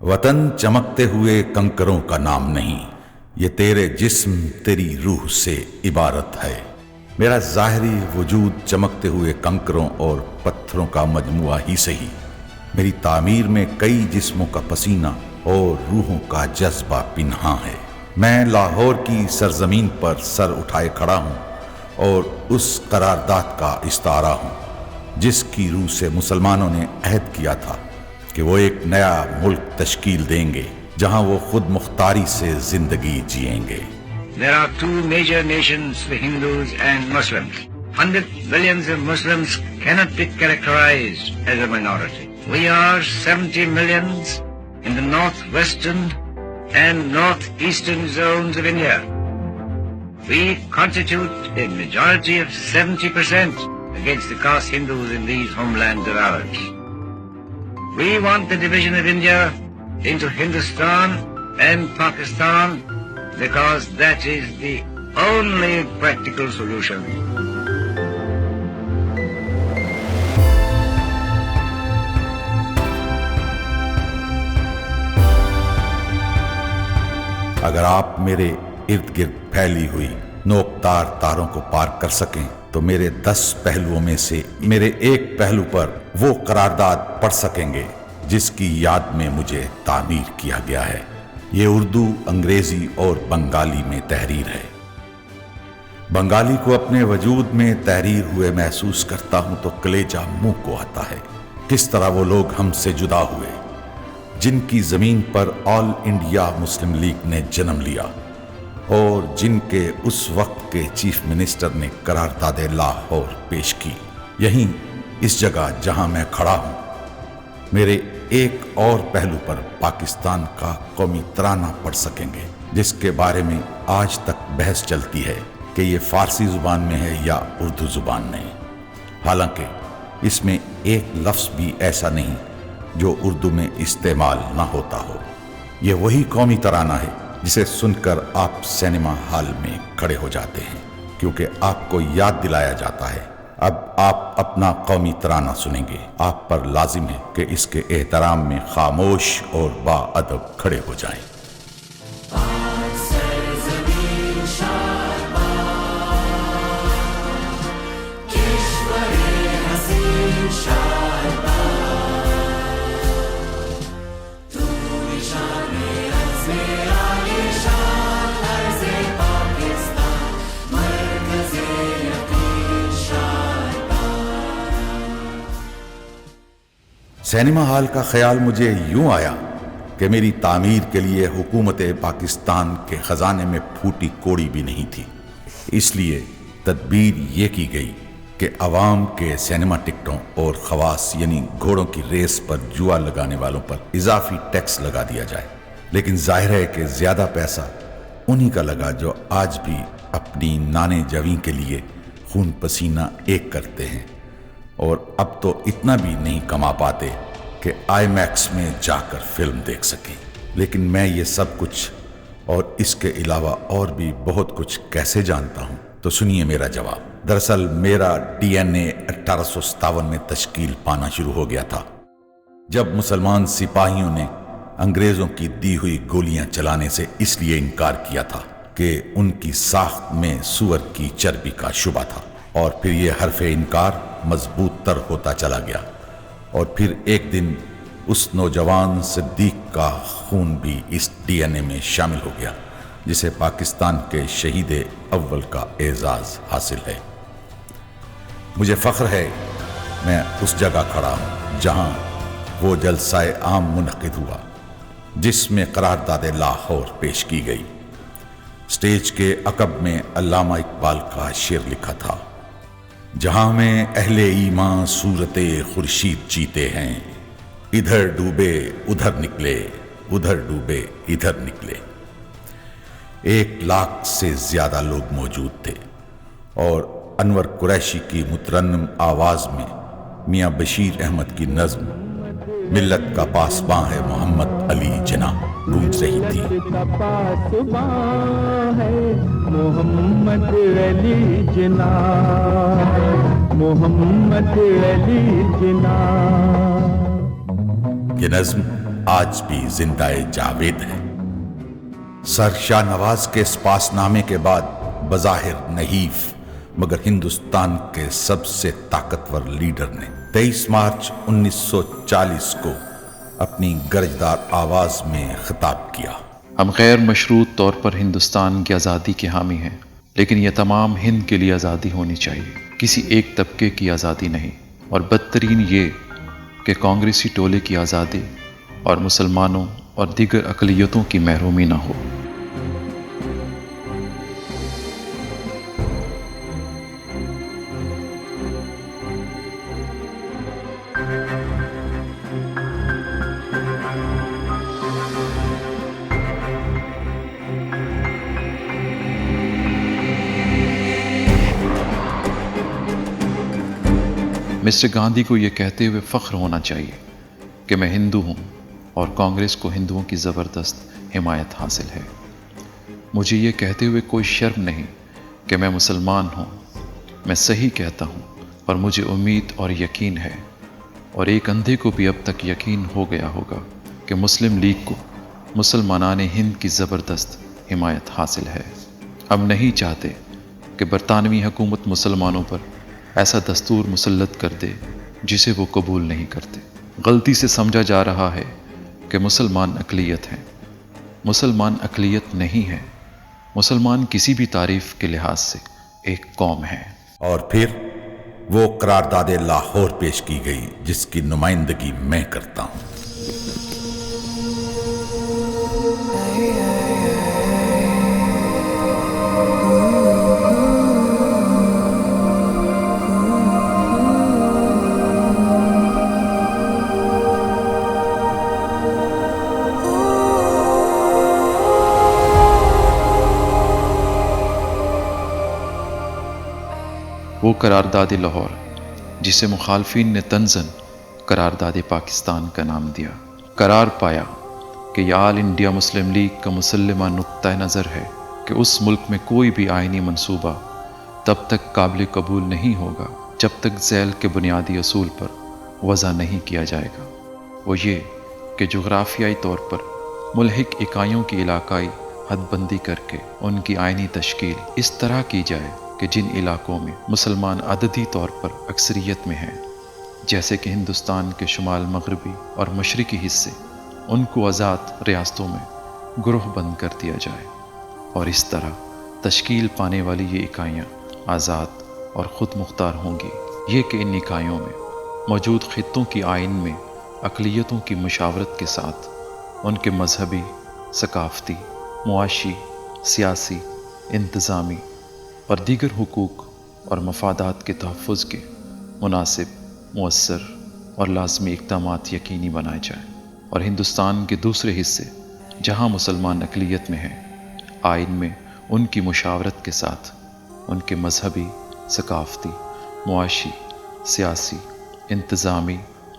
وطن چمکتے ہوئے کنکروں کا نام نہیں، یہ تیرے جسم تیری روح سے عبارت ہے۔ میرا ظاہری وجود چمکتے ہوئے کنکروں اور پتھروں کا مجموعہ ہی صحیح، میری تعمیر میں کئی جسموں کا پسینہ اور روحوں کا جذبہ پنہاں ہے۔ میں لاہور کی سرزمین پر سر اٹھائے کھڑا ہوں اور اس قرارداد کا استعارہ ہوں جس کی روح سے مسلمانوں نے عہد کیا تھا کہ وہ ایک نیا ملک تشکیل دیں گے جہاں وہ خود مختاری سے زندگی جئیں گے۔ There are two major nations, the Hindus and Muslims. 100 millions of Muslims cannot be characterized as a minority. We are 70 millions in the northwestern and northeastern zones of India. We constitute a majority of 70% against the caste Hindus in these homelands of ours. We want the division of India into Hindustan and Pakistan because that is the only practical solution. اگر آپ میرے ارد گرد پھیلی ہوئی نوکدار تاروں کو پار کر سکیں تو میرے 10 پہلوؤں میں سے میرے ایک پہلو پر وہ قرارداد پڑھ سکیں گے جس کی یاد میں مجھے تعمیر کیا گیا ہے۔ یہ اردو، انگریزی اور بنگالی میں تحریر ہے۔ بنگالی کو اپنے وجود میں تحریر ہوئے محسوس کرتا ہوں تو کلیجہ منہ کو آتا ہے۔ کس طرح وہ لوگ ہم سے جدا ہوئے جن کی زمین پر آل انڈیا مسلم لیگ نے جنم لیا اور جن کے اس وقت کے چیف منسٹر نے قرارداد لاہور پیش کی۔ یہیں اس جگہ جہاں میں کھڑا ہوں میرے ایک اور پہلو پر پاکستان کا قومی ترانہ پڑھ سکیں گے جس کے بارے میں آج تک بحث چلتی ہے کہ یہ فارسی زبان میں ہے یا اردو زبان میں، حالانکہ اس میں ایک لفظ بھی ایسا نہیں جو اردو میں استعمال نہ ہوتا ہو۔ یہ وہی قومی ترانہ ہے جسے سن کر آپ سینما ہال میں کھڑے ہو جاتے ہیں کیونکہ آپ کو یاد دلایا جاتا ہے اب آپ اپنا قومی ترانہ سنیں گے۔ آپ پر لازم ہے کہ اس کے احترام میں خاموش اور با ادب کھڑے ہو جائیں۔ سینما ہال کا خیال مجھے یوں آیا کہ میری تعمیر کے لیے حکومت پاکستان کے خزانے میں پھوٹی کوڑی بھی نہیں تھی، اس لیے تدبیر یہ کی گئی کہ عوام کے سینما ٹکٹوں اور خواص یعنی گھوڑوں کی ریس پر جوا لگانے والوں پر اضافی ٹیکس لگا دیا جائے۔ لیکن ظاہر ہے کہ زیادہ پیسہ انہی کا لگا جو آج بھی اپنی نانے جویں کے لیے خون پسینہ ایک کرتے ہیں اور اب تو اتنا بھی نہیں کما پاتے کہ آئی میکس میں جا کر فلم دیکھ سکیں۔ لیکن میں یہ سب کچھ اور اس کے علاوہ اور بھی بہت کچھ کیسے جانتا ہوں؟ تو سنیے میرا جواب۔ دراصل میرا ڈی این اے 1857 میں تشکیل پانا شروع ہو گیا تھا جب مسلمان سپاہیوں نے انگریزوں کی دی ہوئی گولیاں چلانے سے اس لیے انکار کیا تھا کہ ان کی ساخت میں سور کی چربی کا شبہ تھا، اور پھر یہ حرف انکار مضبوط تر ہوتا چلا گیا، اور پھر ایک دن اس نوجوان صدیق کا خون بھی اس ڈی این اے میں شامل ہو گیا جسے پاکستان کے شہید اول کا اعزاز حاصل ہے۔ مجھے فخر ہے میں اس جگہ کھڑا ہوں جہاں وہ جلسہ عام منعقد ہوا جس میں قرارداد لاہور پیش کی گئی۔ سٹیج کے عقب میں علامہ اقبال کا شعر لکھا تھا، جہاں میں اہل ایمان صورت خورشید جیتے ہیں، ادھر ڈوبے ادھر نکلے، ادھر ڈوبے ادھر نکلے۔ 1,00,000 سے زیادہ لوگ موجود تھے اور انور قریشی کی مترنم آواز میں میاں بشیر احمد کی نظم ملت کا پاسباں ہے محمد علی جناح گونج رہی تھی۔ محمد علی جناح، محمد علی جناح۔ یہ نظم آج بھی زندہ جاوید ہے۔ سر شاہ نواز کے اسپاس نامے کے بعد بظاہر نحیف مگر ہندوستان کے سب سے طاقتور لیڈر نے 23 مارچ 1940 کو اپنی گرجدار آواز میں خطاب کیا: ہم غیر مشروط طور پر ہندوستان کی آزادی کے حامی ہیں، لیکن یہ تمام ہند کے لیے آزادی ہونی چاہیے، کسی ایک طبقے کی آزادی نہیں، اور بدترین یہ کہ کانگریسی ٹولے کی آزادی اور مسلمانوں اور دیگر اقلیتوں کی محرومی نہ ہو۔ مسٹر گاندھی کو یہ کہتے ہوئے فخر ہونا چاہیے کہ میں ہندو ہوں اور کانگریس کو ہندوؤں کی زبردست حمایت حاصل ہے۔ مجھے یہ کہتے ہوئے کوئی شرم نہیں کہ میں مسلمان ہوں، میں صحیح کہتا ہوں، اور مجھے امید اور یقین ہے، اور ایک اندھے کو بھی اب تک یقین ہو گیا ہوگا کہ مسلم لیگ کو مسلمانان ہند کی زبردست حمایت حاصل ہے۔ ہم نہیں چاہتے کہ برطانوی حکومت مسلمانوں پر ایسا دستور مسلط کر دے جسے وہ قبول نہیں کرتے۔ غلطی سے سمجھا جا رہا ہے کہ مسلمان اقلیت ہیں۔ مسلمان اقلیت نہیں ہیں، مسلمان کسی بھی تعریف کے لحاظ سے ایک قوم ہے۔ اور پھر وہ قرارداد لاہور پیش کی گئی جس کی نمائندگی میں کرتا ہوں۔ وہ قرارداد لاہور جسے مخالفین نے طنزاً قرارداد پاکستان کا نام دیا، قرار پایا کہ یہ آل انڈیا مسلم لیگ کا مسلمہ نقطہ نظر ہے کہ اس ملک میں کوئی بھی آئینی منصوبہ تب تک قابل قبول نہیں ہوگا جب تک ذیل کے بنیادی اصول پر وضع نہیں کیا جائے گا۔ وہ یہ کہ جغرافیائی طور پر ملحق اکائیوں کی علاقائی حد بندی کر کے ان کی آئینی تشکیل اس طرح کی جائے کہ جن علاقوں میں مسلمان عددی طور پر اکثریت میں ہیں، جیسے کہ ہندوستان کے شمال مغربی اور مشرقی حصے، ان کو آزاد ریاستوں میں گروہ بند کر دیا جائے، اور اس طرح تشکیل پانے والی یہ اکائیاں آزاد اور خود مختار ہوں گی۔ یہ کہ ان اکائیوں میں موجود خطوں کی آئین میں اقلیتوں کی مشاورت کے ساتھ ان کے مذہبی، ثقافتی، معاشی، سیاسی، انتظامی اور دیگر حقوق اور مفادات کے تحفظ کے مناسب، مؤثر اور لازمی اقدامات یقینی بنائے جائیں، اور ہندوستان کے دوسرے حصے جہاں مسلمان اقلیت میں ہیں، آئین میں ان کی مشاورت کے ساتھ ان کے مذہبی، ثقافتی، معاشی، سیاسی، انتظامی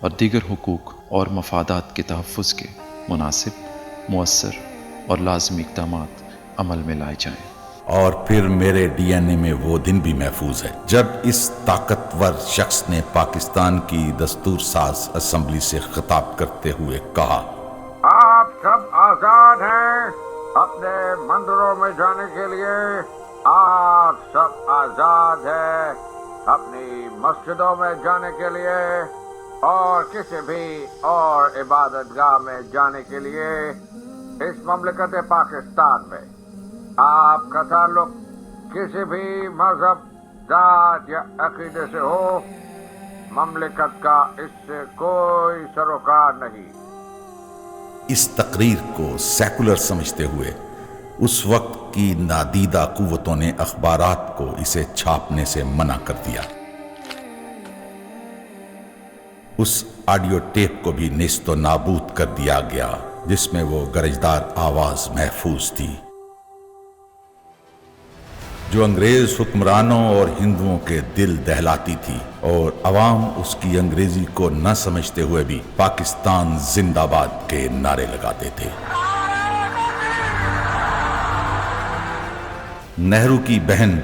اور دیگر حقوق اور مفادات کے تحفظ کے مناسب، مؤثر اور لازمی اقدامات عمل میں لائے جائیں۔ اور پھر میرے ڈی این اے میں وہ دن بھی محفوظ ہے جب اس طاقتور شخص نے پاکستان کی دستور ساز اسمبلی سے خطاب کرتے ہوئے کہا: آپ سب آزاد ہیں اپنے مندروں میں جانے کے لیے، آپ سب آزاد ہیں اپنی مسجدوں میں جانے کے لیے اور کسی بھی اور عبادت گاہ میں جانے کے لیے۔ اس مملکت پاکستان میں آپ کا تعلق کسی بھی مذہب، ذات یا عقیدے سے ہو، مملکت کا اس سے کوئی سروکار نہیں۔ اس تقریر کو سیکولر سمجھتے ہوئے اس وقت کی نادیدہ قوتوں نے اخبارات کو اسے چھاپنے سے منع کر دیا۔ اس آڈیو ٹیپ کو بھی نیست و نابود کر دیا گیا جس میں وہ گرجدار آواز محفوظ تھی، جو انگریز حکمرانوں اور ہندوؤں کے دل دہلاتی تھی، اور عوام اس کی انگریزی کو نہ سمجھتے ہوئے بھی پاکستان زندہ باد کے نعرے لگاتے تھے۔ نہرو کی بہن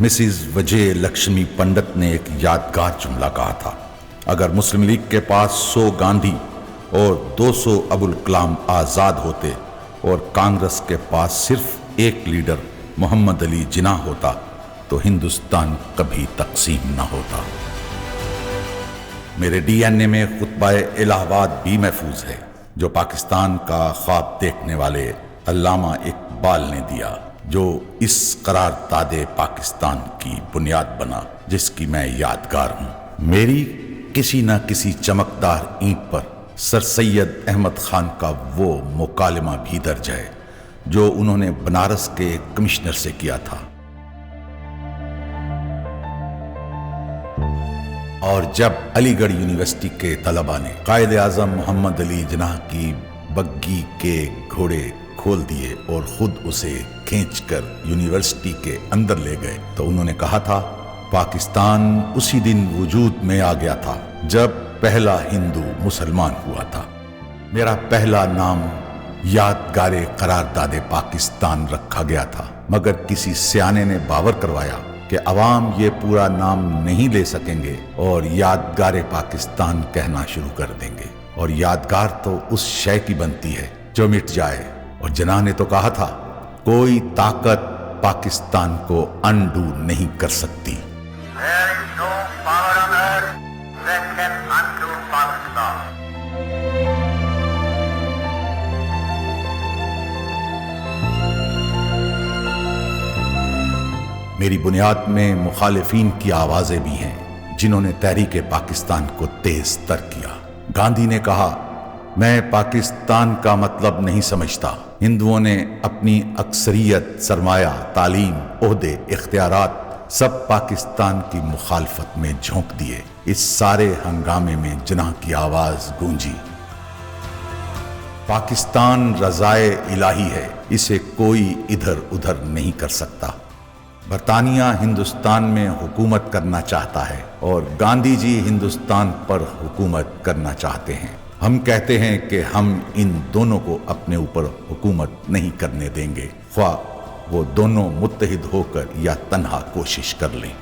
مسز وجے لکشمی پنڈت نے ایک یادگار جملہ کہا تھا: اگر مسلم لیگ کے پاس 100 گاندھی اور 200 ابوالکلام آزاد ہوتے اور کانگریس کے پاس صرف ایک لیڈر محمد علی جناح ہوتا تو ہندوستان کبھی تقسیم نہ ہوتا۔ میرے ڈی این اے میں خطبہ الہ آباد بھی محفوظ ہے جو پاکستان کا خواب دیکھنے والے علامہ اقبال نے دیا، جو اس قرارداد پاکستان کی بنیاد بنا جس کی میں یادگار ہوں۔ میری کسی نہ کسی چمکدار اینٹ پر سر سید احمد خان کا وہ مکالمہ بھی درج ہے جو انہوں نے بنارس کے کمشنر سے کیا تھا، اور جب علی گڑھ یونیورسٹی کے طلباء نے قائد اعظم محمد علی جناح کی بگی کے گھوڑے کھول دیے اور خود اسے کھینچ کر یونیورسٹی کے اندر لے گئے تو انہوں نے کہا تھا پاکستان اسی دن وجود میں آ گیا تھا جب پہلا ہندو مسلمان ہوا تھا۔ میرا پہلا نام یادگار قرارداد پاکستان رکھا گیا تھا، مگر کسی سیانے نے باور کروایا کہ عوام یہ پورا نام نہیں لے سکیں گے اور یادگار پاکستان کہنا شروع کر دیں گے، اور یادگار تو اس شے کی بنتی ہے جو مٹ جائے، اور جناح نے تو کہا تھا کوئی طاقت پاکستان کو انڈو نہیں کر سکتی۔ There is no power on earth that can undo Pakistan. میری بنیاد میں مخالفین کی آوازیں بھی ہیں جنہوں نے تحریک پاکستان کو تیز تر کیا۔ گاندھی نے کہا میں پاکستان کا مطلب نہیں سمجھتا۔ ہندوؤں نے اپنی اکثریت، سرمایہ، تعلیم، عہدے، اختیارات سب پاکستان کی مخالفت میں جھونک دیے۔ اس سارے ہنگامے میں جناح کی آواز گونجی، پاکستان رضائے الہی ہے، اسے کوئی ادھر ادھر نہیں کر سکتا۔ برطانیہ ہندوستان میں حکومت کرنا چاہتا ہے اور گاندھی جی ہندوستان پر حکومت کرنا چاہتے ہیں۔ ہم کہتے ہیں کہ ہم ان دونوں کو اپنے اوپر حکومت نہیں کرنے دیں گے، خواہ وہ دونوں متحد ہو کر یا تنہا کوشش کر لیں۔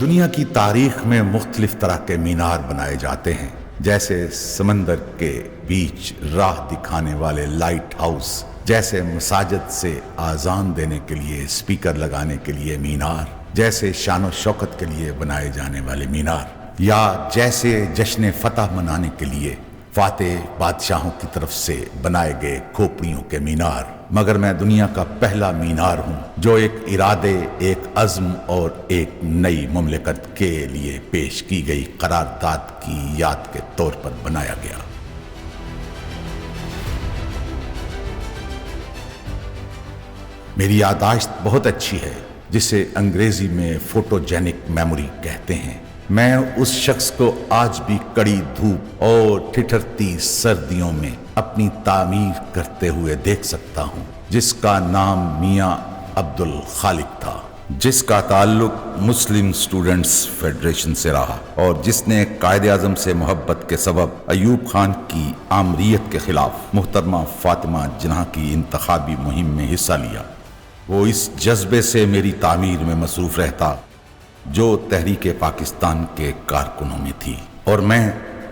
دنیا کی تاریخ میں مختلف طرح کے مینار بنائے جاتے ہیں، جیسے سمندر کے بیچ راہ دکھانے والے لائٹ ہاؤس، جیسے مساجد سے آذان دینے کے لیے اسپیکر لگانے کے لیے مینار، جیسے شان و شوکت کے لیے بنائے جانے والے مینار، یا جیسے جشن فتح منانے کے لیے فاتح بادشاہوں کی طرف سے بنائے گئے کھوپڑیوں کے مینار۔ مگر میں دنیا کا پہلا مینار ہوں جو ایک ارادے، ایک عزم اور ایک نئی مملکت کے لیے پیش کی گئی قرارداد کی یاد کے طور پر بنایا گیا۔ میری یادداشت بہت اچھی ہے، جسے انگریزی میں فوٹوجینک میموری کہتے ہیں۔ میں اس شخص کو آج بھی کڑی دھوپ اور ٹھٹھرتی سردیوں میں اپنی تعمیر کرتے ہوئے دیکھ سکتا ہوں، جس کا نام میاں عبد الخالق تھا، جس کا تعلق مسلم اسٹوڈنٹس فیڈریشن سے رہا اور جس نے قائد اعظم سے محبت کے سبب ایوب خان کی آمریت کے خلاف محترمہ فاطمہ جناح کی انتخابی مہم میں حصہ لیا۔ وہ اس جذبے سے میری تعمیر میں مصروف رہتا جو تحریک پاکستان کے کارکنوں میں تھی، اور میں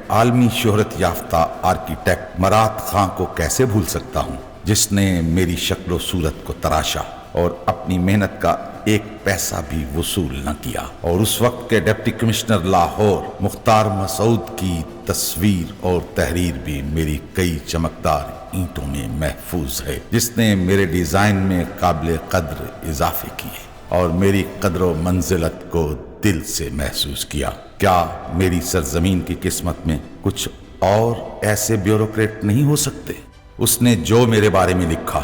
عالمی شہرت یافتہ آرکیٹیکٹ مراد خان کو کیسے بھول سکتا ہوں، جس نے میری شکل و صورت کو تراشا اور اپنی محنت کا ایک پیسہ بھی وصول نہ کیا۔ اور اس وقت کے ڈپٹی کمشنر لاہور مختار مسعود کی تصویر اور تحریر بھی میری کئی چمکدار اینٹوں میں محفوظ ہے، جس نے میرے ڈیزائن میں قابل قدر اضافے کیے اور میری قدر و منزلت کو دل سے محسوس کیا۔ کیا میری سرزمین کی قسمت میں کچھ اور ایسے بیوروکریٹ نہیں ہو سکتے؟ اس نے جو میرے بارے میں لکھا،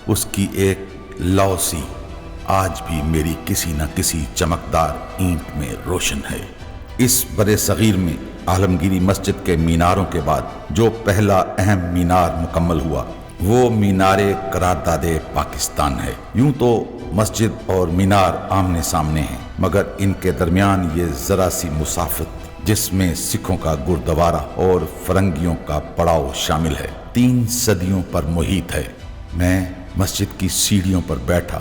اس کی ایک لوسی آج بھی میری کسی نہ کسی چمکدار اینٹ میں روشن ہے۔ اس برے صغیر میں عالمگیری مسجد کے میناروں کے بعد جو پہلا اہم مینار مکمل ہوا وہ مینار قرارداد پاکستان ہے۔ یوں تو مسجد اور مینار آمنے سامنے ہیں، مگر ان کے درمیان یہ ذرا سی مسافت جس میں سکھوں کا گردوارہ اور فرنگیوں کا پڑاؤ شامل ہے 3 صدیوں پر محیط ہے۔ میں مسجد کی سیڑھیوں پر بیٹھا